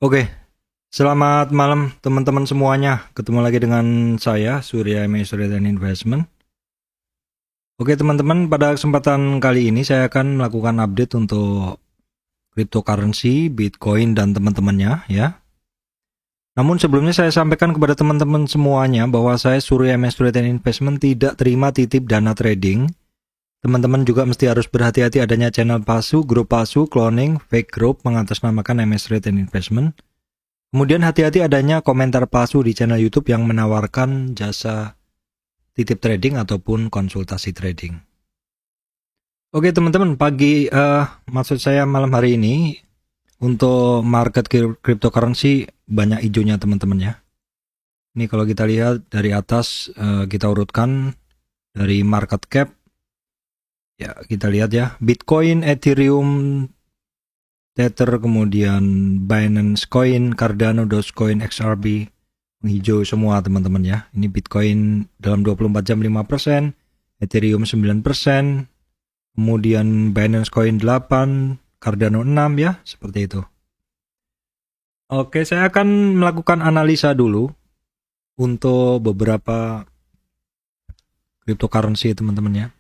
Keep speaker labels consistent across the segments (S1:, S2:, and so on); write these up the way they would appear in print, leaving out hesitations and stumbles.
S1: Oke, selamat malam teman-teman semuanya. Ketemu lagi dengan saya, Surya MS Trade and Investment. Oke teman-teman, pada kesempatan kali ini saya akan melakukan update untuk cryptocurrency, Bitcoin, dan teman-temannya ya. Namun sebelumnya saya sampaikan kepada teman-teman semuanya bahwa saya Surya MS Trade and Investment tidak terima titip dana trading. Teman-teman juga mesti harus berhati-hati adanya channel palsu, grup palsu, cloning, fake group mengatasnamakan MS Trade and Investment. Kemudian hati-hati adanya komentar palsu di channel YouTube yang menawarkan jasa titip trading ataupun konsultasi trading. Oke teman-teman, maksud saya malam hari ini untuk market cryptocurrency banyak hijaunya teman-teman ya. Ini kalau kita lihat dari atas kita urutkan dari market cap. Ya, kita lihat ya, Bitcoin, Ethereum, Tether, kemudian Binance Coin, Cardano, Dogecoin, XRP, menghijau semua teman-teman ya. Ini Bitcoin dalam 24 jam 5%, Ethereum 9%, kemudian Binance Coin 8, Cardano 6 ya, seperti itu. Oke, saya akan melakukan analisa dulu untuk beberapa cryptocurrency teman-teman ya.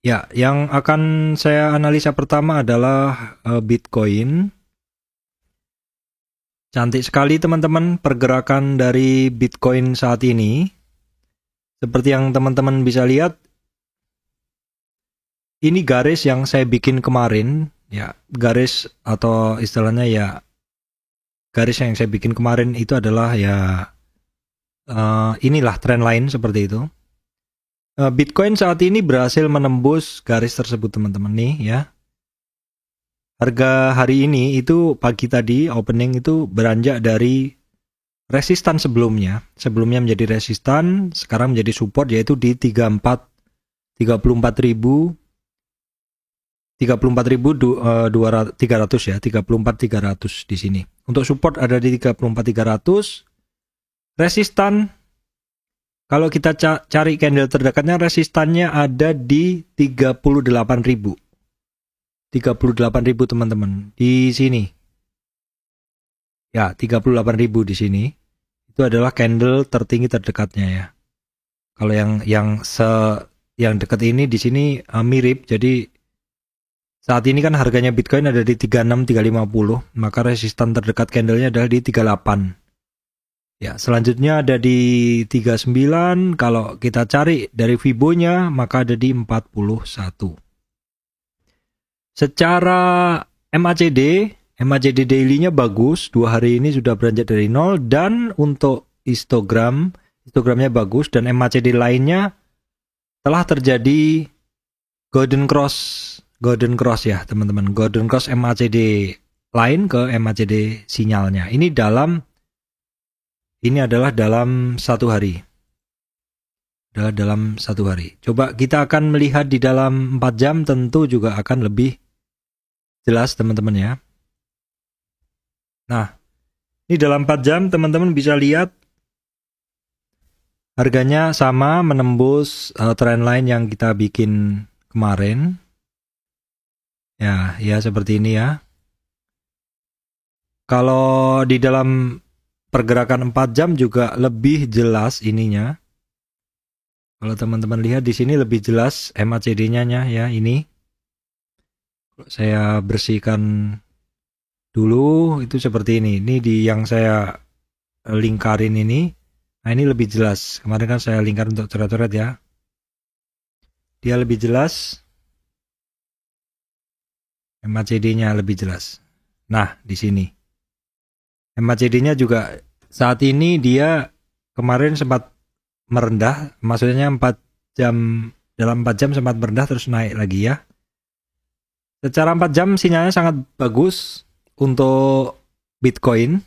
S1: Ya, yang akan saya analisa pertama adalah Bitcoin. Cantik sekali teman-teman pergerakan dari Bitcoin saat ini. Seperti yang teman-teman bisa lihat, ini garis yang saya bikin kemarin. Ya, garis atau istilahnya ya, garis yang saya bikin kemarin itu adalah ya, inilah trend line seperti itu. Bitcoin saat ini berhasil menembus garis tersebut teman-teman nih ya. Harga hari ini itu pagi tadi opening itu beranjak dari resistan sebelumnya. Sebelumnya menjadi resistan, sekarang menjadi support yaitu di 34.300 ya, 34.300 di sini. Untuk support ada di 34.300. Resistan kalau kita cari candle terdekatnya, resistannya ada di 38.000. 38.000 teman-teman. Di sini. Ya, 38.000 di sini. Itu adalah candle tertinggi terdekatnya ya. Kalau yang dekat ini di sini mirip. Jadi saat ini kan harganya Bitcoin ada di 36 350, maka resistan terdekat candlenya adalah di 38. Ya, selanjutnya ada di 39, kalau kita cari dari Fibonya maka ada di 41. Secara MACD daily-nya bagus, 2 hari ini sudah beranjak dari 0, dan untuk histogramnya bagus, dan MACD lainnya telah terjadi golden cross ya teman-teman, golden cross MACD lain ke MACD sinyalnya. Ini adalah dalam satu hari. Coba kita akan melihat di dalam 4 jam, tentu juga akan lebih jelas teman-teman ya. Nah, ini dalam 4 jam teman-teman bisa lihat harganya sama menembus trendline yang kita bikin kemarin. Ya seperti ini ya. Kalau di dalam pergerakan 4 jam juga lebih jelas ininya. Kalau teman-teman lihat di sini lebih jelas MACD-nya ya, ini. Saya bersihkan dulu, itu seperti ini. Ini yang saya lingkarin ini. Nah, ini lebih jelas. Kemarin kan saya lingkar untuk coret-coret ya. Dia lebih jelas. MACD-nya lebih jelas. Nah, di sini. MACD-nya juga saat ini dia kemarin sempat merendah, maksudnya dalam 4 jam sempat merendah terus naik lagi ya. Secara 4 jam sinyalnya sangat bagus untuk Bitcoin.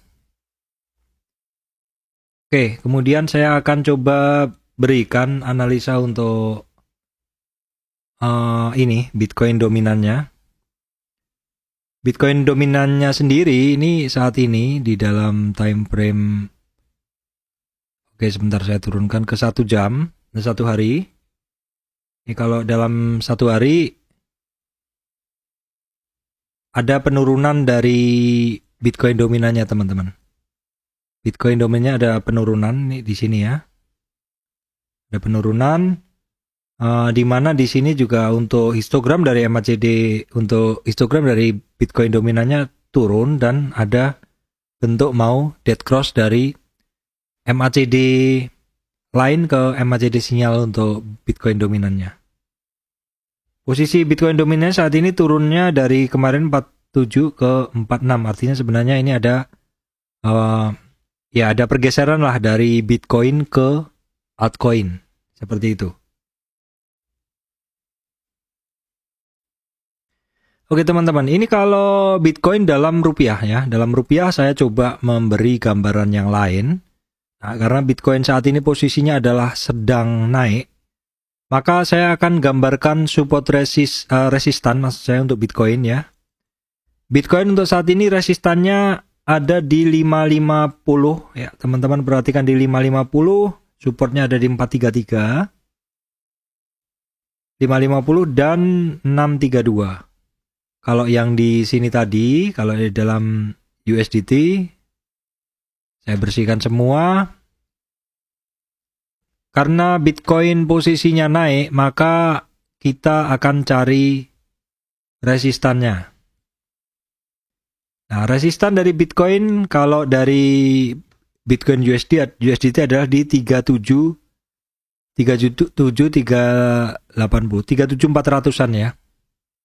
S1: Oke, kemudian saya akan coba berikan analisa untuk ini Bitcoin dominannya. Bitcoin dominannya sendiri ini saat ini di dalam time frame, oke sebentar saya turunkan ke 1 jam, 1 hari. Ini kalau dalam 1 hari ada penurunan dari Bitcoin dominannya teman-teman. Bitcoin dominannya ada penurunan nih di sini ya. Ada penurunan di mana di sini juga untuk histogram dari MACD, untuk histogram dari Bitcoin dominannya turun dan ada bentuk mau dead cross dari MACD lain ke MACD sinyal untuk Bitcoin dominannya. Posisi Bitcoin dominannya saat ini turunnya dari kemarin 47 ke 46, artinya sebenarnya ini ada ya ada pergeseran lah dari Bitcoin ke altcoin, seperti itu. Oke teman-teman, ini kalau Bitcoin dalam rupiah ya, dalam rupiah saya coba memberi gambaran yang lain. Nah, karena Bitcoin saat ini posisinya adalah sedang naik, maka saya akan gambarkan support resistan maksud saya untuk Bitcoin ya. Bitcoin untuk saat ini resistannya ada di 550 ya, teman-teman perhatikan di 550, supportnya ada di 433, 550 dan 632. Kalau yang di sini tadi, kalau di dalam USDT, saya bersihkan semua. Karena Bitcoin posisinya naik, maka kita akan cari resistannya. Nah, resistan dari Bitcoin, kalau dari Bitcoin USDT adalah di 37.400-an ya.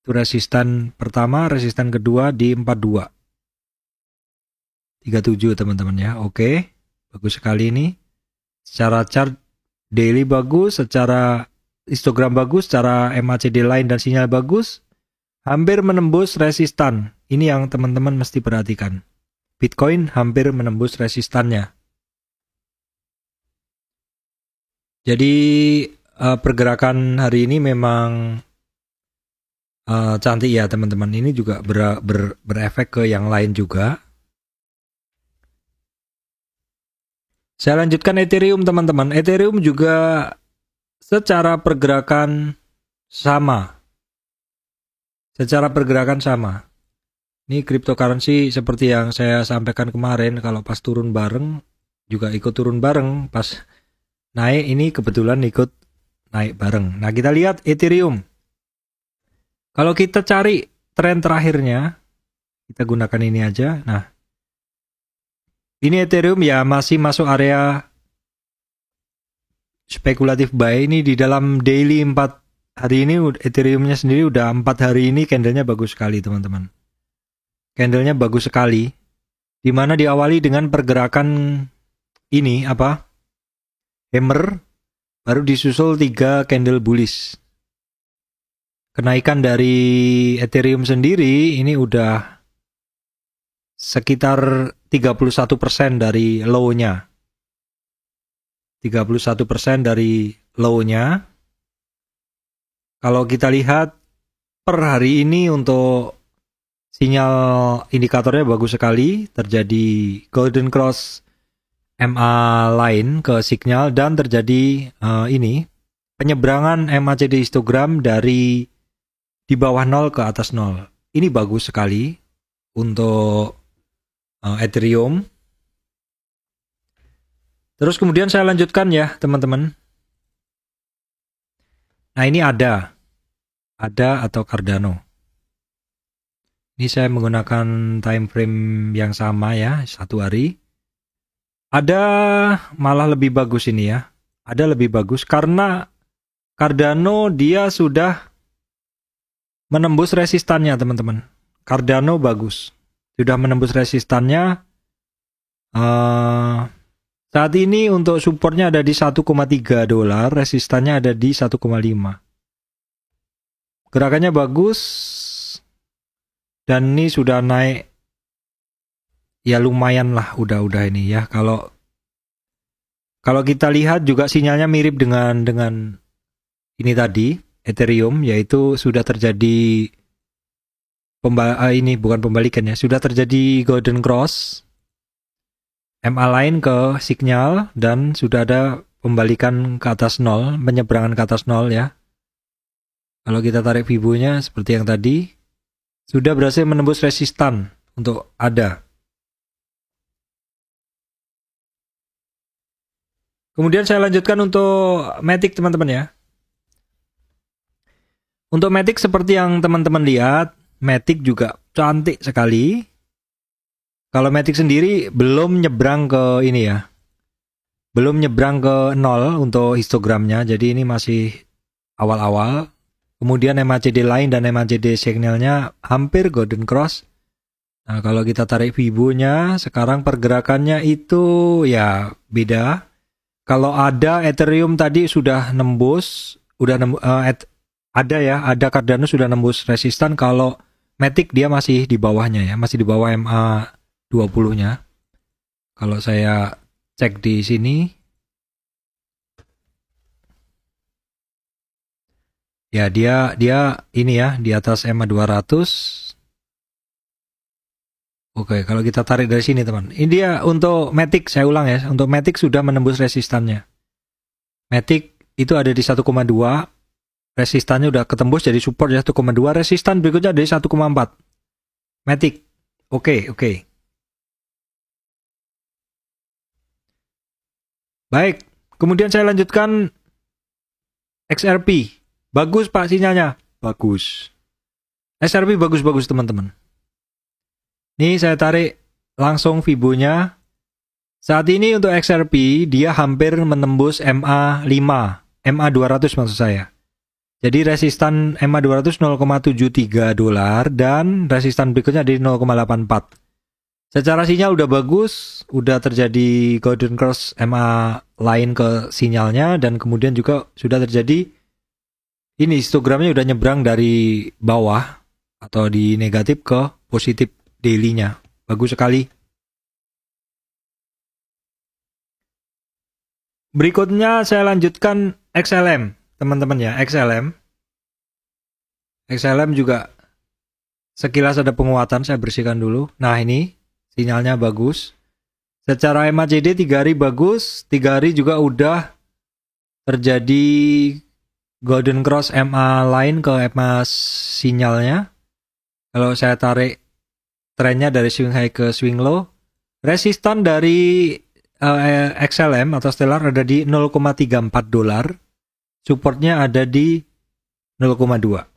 S1: Itu resistan pertama, resistan kedua di 42. 37 teman-teman ya. Oke. Bagus sekali ini. Secara chart daily bagus, secara histogram bagus, secara MACD line dan sinyal bagus. Hampir menembus resistan. Ini yang teman-teman mesti perhatikan. Bitcoin hampir menembus resistannya. Jadi pergerakan hari ini memang cantik ya teman-teman. Ini juga berefek ke yang lain juga. Saya lanjutkan Ethereum teman-teman. Ethereum juga secara pergerakan sama. Ini cryptocurrency seperti yang saya sampaikan kemarin, kalau pas turun bareng juga ikut turun bareng, pas naik ini kebetulan ikut naik bareng. Nah, kita lihat Ethereum. Kalau kita cari tren terakhirnya, kita gunakan ini aja. Nah, ini Ethereum ya masih masuk area spekulatif buy. Ini di dalam daily 4 hari ini, Ethereumnya sendiri udah 4 hari ini candlenya bagus sekali teman-teman. Candlenya bagus sekali. Dimana diawali dengan pergerakan ini hammer, baru disusul 3 candle bullish. Kenaikan dari Ethereum sendiri ini udah sekitar 31% dari low-nya. 31% dari low-nya. Kalau kita lihat per hari ini untuk sinyal indikatornya bagus sekali. Terjadi golden cross MA line ke signal dan terjadi ini penyeberangan MACD histogram dari di bawah 0 ke atas 0. Ini bagus sekali untuk Ethereum. Terus kemudian saya lanjutkan ya teman-teman. Nah ini ada atau Cardano. Ini saya menggunakan time frame yang sama ya, 1 hari. Ada malah lebih bagus ini ya. Ada lebih bagus karena Cardano dia sudah menembus resistannya teman-teman. Cardano bagus. Sudah menembus resistannya. Saat ini untuk supportnya ada di 1,3 dolar, resistannya ada di 1,5. Gerakannya bagus. Dan ini sudah naik. Ya lumayan lah udah ini ya. Kalau kita lihat juga sinyalnya mirip dengan ini tadi, Ethereum, yaitu sudah terjadi ini bukan pembalikan ya, sudah terjadi golden cross MA line ke signal dan sudah ada pembalikan ke atas 0, penyeberangan ke atas 0 ya. Kalau kita tarik Fibo-nya seperti yang tadi, sudah berhasil menembus resistan untuk ada. Kemudian saya lanjutkan untuk Matic teman-teman ya. Untuk Matic seperti yang teman-teman lihat, Matic juga cantik sekali. Kalau Matic sendiri belum nyebrang ke ini ya. Belum nyebrang ke 0 untuk histogramnya, jadi ini masih awal-awal. Kemudian MACD line dan MACD signalnya hampir golden cross. Nah, kalau kita tarik Fibo-nya, sekarang pergerakannya itu ya beda. Kalau ada Ethereum tadi sudah nembus, ada Cardano sudah nembus resistan. Kalau Matic dia masih di bawahnya ya, masih di bawah MA 20-nya. Kalau saya cek di sini, ya dia ini ya di atas MA 200. Oke, kalau kita tarik dari sini teman. Ini dia untuk Matic, saya ulang ya. Untuk Matic sudah menembus resistannya. Matic itu ada di 1,2. Resistannya udah ketembus jadi support ya 1,2. Resistan berikutnya dari 1,4. Matic. Oke. Baik, kemudian saya lanjutkan XRP. Bagus Pak sinyalnya. Bagus. XRP bagus-bagus teman-teman. Ini saya tarik langsung Fibo-nya. Saat ini untuk XRP dia hampir menembus MA5, MA200 maksud saya. Jadi resistan MA200 $0,73 dan resistan berikutnya di 0,84. Secara sinyal udah bagus, udah terjadi golden cross MA lain ke sinyalnya dan kemudian juga sudah terjadi ini histogramnya udah nyebrang dari bawah atau di negatif ke positif daily-nya. Bagus sekali. Berikutnya saya lanjutkan XLM, teman-teman ya, XLM. XLM juga sekilas ada penguatan, saya bersihkan dulu. Nah ini sinyalnya bagus. Secara MACD 3 hari bagus, 3 hari juga udah terjadi golden cross MA line ke MA sinyalnya. Kalau saya tarik trennya dari swing high ke swing low, resistan dari XLM atau Stellar ada di $0,34, supportnya ada di 0,2.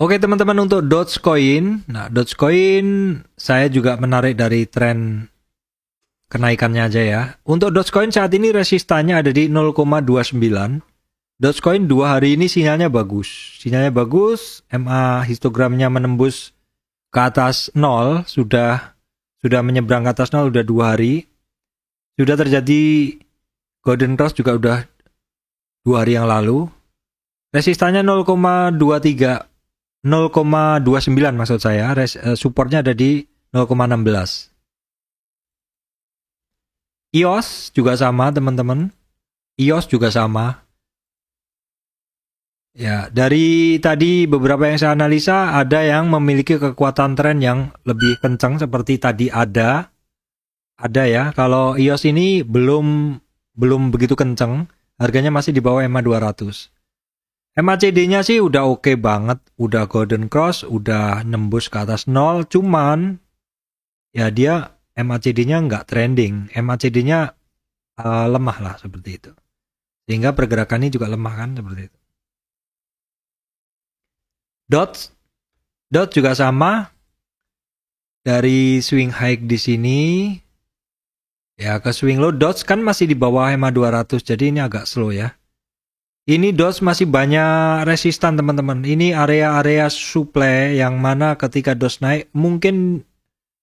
S1: Oke teman-teman, untuk Dogecoin, nah Dogecoin saya juga menarik dari tren kenaikannya aja ya. Untuk Dogecoin saat ini resistannya ada di 0,29. Dogecoin 2 hari ini sinyalnya bagus. MA histogramnya menembus ke atas 0, sudah menyeberang ke atas 0 udah 2 hari. Sudah terjadi golden cross juga udah 2 hari yang lalu. Resistannya 0,23, 0,29 maksud saya. Supportnya ada di 0,16. EOS juga sama teman-teman. EOS juga sama. Ya, dari tadi beberapa yang saya analisa ada yang memiliki kekuatan tren yang lebih kencang seperti tadi ada ya. Kalau EOS ini belum begitu kencang, harganya masih di bawah MA 200. MACD-nya sih udah oke banget, udah golden cross, udah nembus ke atas 0, cuman ya dia MACD-nya nggak trending, MACD-nya lemah lah seperti itu. Sehingga pergerakannya juga lemah kan seperti itu. DOT juga sama. Dari swing high di sini ya ke swing low, DOT kan masih di bawah MA 200, jadi ini agak slow ya. Ini DOT masih banyak resistan teman-teman. Ini area-area supply yang mana ketika DOT naik mungkin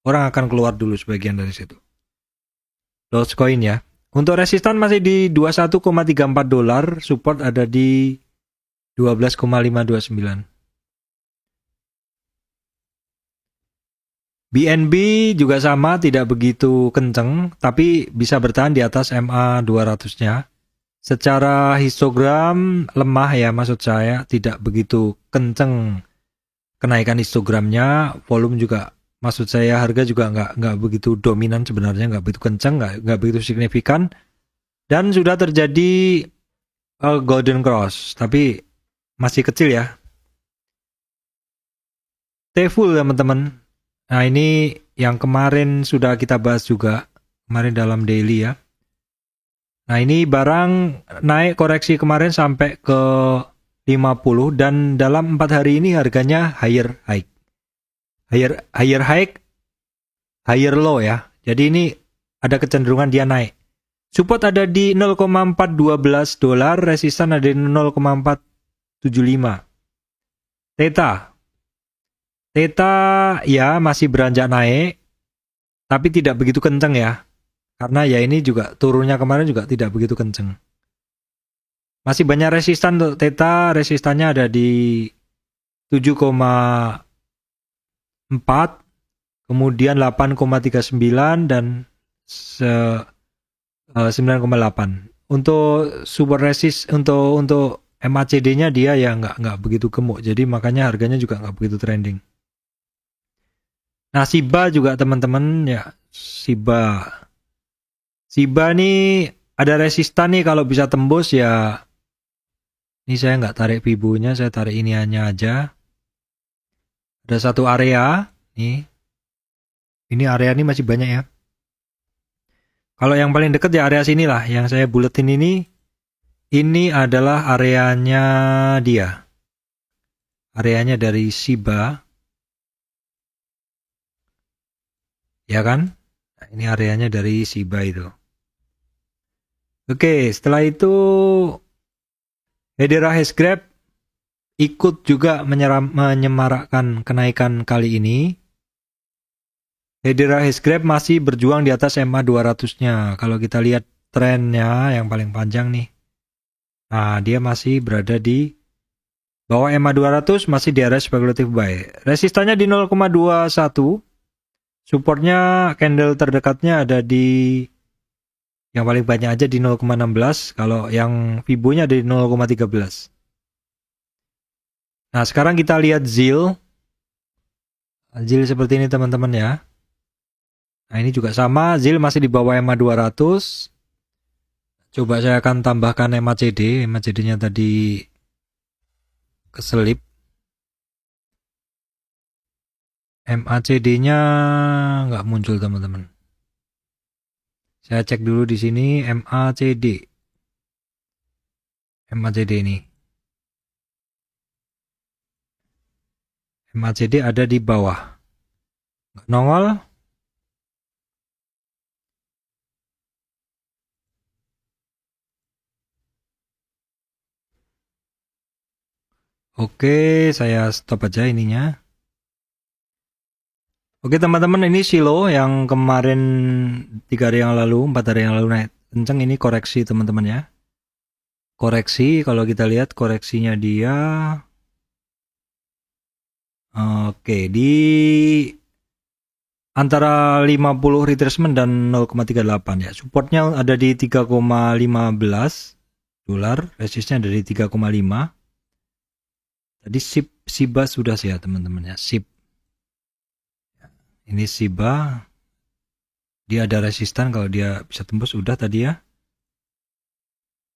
S1: orang akan keluar dulu sebagian dari situ. Dogecoin ya. Untuk resistan masih di $21,34, support ada di 12,529. BNB juga sama, tidak begitu kenceng, tapi bisa bertahan di atas MA 200-nya. Secara histogram lemah ya, maksud saya tidak begitu kenceng kenaikan histogramnya. Volume juga, maksud saya harga juga nggak begitu dominan sebenarnya, nggak begitu kenceng, nggak begitu signifikan. Dan sudah terjadi golden cross, tapi masih kecil ya. T-Full teman-teman. Nah ini yang kemarin sudah kita bahas juga. kemarin dalam daily ya. Nah ini barang naik koreksi kemarin sampai ke 50 dan dalam 4 hari ini harganya higher high. Higher high, higher low ya. Jadi ini ada kecenderungan dia naik. Support ada di 0,412 dolar, resistan ada di 0,475. Theta ya masih beranjak naik, tapi tidak begitu kenceng ya. Karena ya ini juga turunnya kemarin juga tidak begitu kenceng. Masih banyak resistan untuk Theta, resistannya ada di 7,4, kemudian 8,39 dan 9,8. Untuk super resist untuk MACD-nya dia ya nggak begitu gemuk, jadi makanya harganya juga nggak begitu trending. Nah Shiba juga teman-teman ya, Shiba nih ada resistan nih kalau bisa tembus ya. Ini saya nggak tarik Fibo-nya, saya tarik iniannya aja. Ada satu area nih. Ini area ini masih banyak ya. Kalau yang paling dekat ya area sini lah, yang saya buletin ini. Ini adalah areanya dia. Areanya dari Shiba. Ya kan? Nah, ini areanya dari Shiba itu. Oke, setelah itu Hedera Hashgraph ikut juga menyemarakkan kenaikan kali ini. Hedera Hashgraph masih berjuang di atas MA 200-nya. Kalau kita lihat trennya yang paling panjang nih. Nah, dia masih berada di bawah MA 200, masih di area speculative buy. Resistannya di 0,21. Supportnya candle terdekatnya ada di yang paling banyak aja di 0,16. Kalau yang Fibo-nya ada di 0,13. Nah, sekarang kita lihat ZIL. ZIL seperti ini teman-teman ya. Nah, ini juga sama. ZIL masih di bawah MA 200. Coba saya akan tambahkan MACD. MACD-nya tadi keselip. MACD-nya nggak muncul teman-teman. Saya cek dulu di sini MACD. MACD ini. MACD ada di bawah. Nongol. Oke, saya stop aja ininya. Oke teman-teman, ini Silo yang kemarin 3 hari yang lalu, 4 hari yang lalu naik kenceng, ini koreksi teman-teman ya. Koreksi, kalau kita lihat koreksinya dia oke, di antara 50 retracement dan 0,38 ya. Supportnya ada di 3,15 dolar, resistnya ada di 3,5. Tadi Shiba sudah sih ya teman-teman ya, SIB. Ini Shiba, dia ada resistan kalau dia bisa tembus udah tadi ya.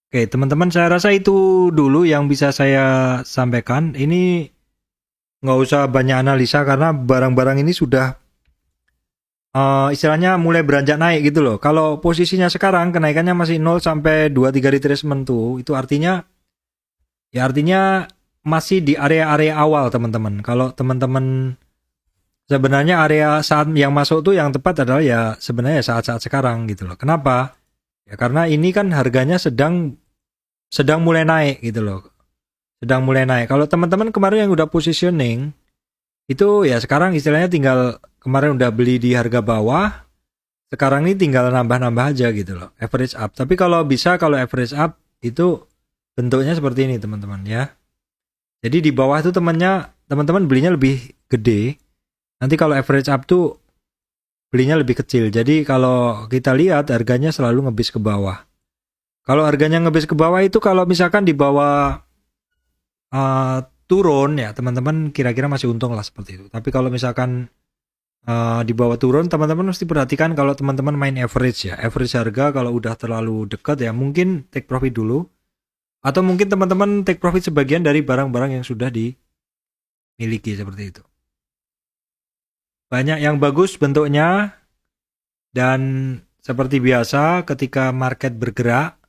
S1: Oke teman-teman, saya rasa itu dulu yang bisa saya sampaikan. Ini nggak usah banyak analisa karena barang-barang ini sudah istilahnya mulai beranjak naik gitu loh. Kalau posisinya sekarang kenaikannya masih 0 sampai 2-3 retracement tuh, itu artinya masih di area-area awal teman-teman. Kalau teman-teman sebenarnya area saat yang masuk tuh yang tepat adalah ya sebenarnya saat-saat sekarang gitu loh. Kenapa? Ya karena ini kan harganya sedang mulai naik gitu loh. Sedang mulai naik. Kalau teman-teman kemarin yang udah positioning itu ya sekarang istilahnya tinggal kemarin udah beli di harga bawah, sekarang ini tinggal nambah-nambah aja gitu loh. Average up. Tapi kalau bisa kalau average up itu bentuknya seperti ini teman-teman ya. Jadi di bawah itu teman-teman belinya lebih gede. Nanti kalau average up tuh belinya lebih kecil. Jadi kalau kita lihat harganya selalu ngebis ke bawah. Kalau harganya ngebis ke bawah itu kalau misalkan di bawah turun ya teman-teman kira-kira masih untung lah seperti itu. Tapi kalau misalkan di bawah turun teman-teman mesti perhatikan kalau teman-teman main average ya. Average harga kalau udah terlalu dekat ya mungkin take profit dulu. Atau mungkin teman-teman take profit sebagian dari barang-barang yang sudah dimiliki seperti itu. Banyak yang bagus bentuknya dan seperti biasa ketika market bergerak,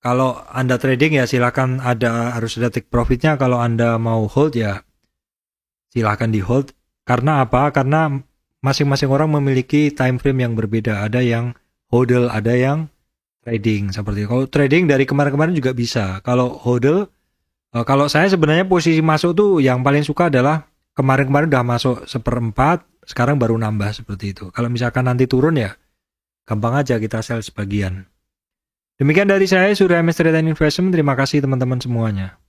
S1: kalau Anda trading ya silakan harus ada take profitnya. Kalau Anda mau hold ya silakan di hold. Karena apa? Karena masing-masing orang memiliki time frame yang berbeda. Ada yang hodl, ada yang trading seperti itu. Kalau trading dari kemarin-kemarin juga bisa. Kalau hodl, kalau saya sebenarnya posisi masuk tuh yang paling suka adalah kemarin-kemarin udah masuk 1/4, sekarang baru nambah seperti itu. Kalau misalkan nanti turun ya gampang aja kita sell sebagian. Demikian dari saya, Surya MS Trade and Investment. Terima kasih teman-teman semuanya.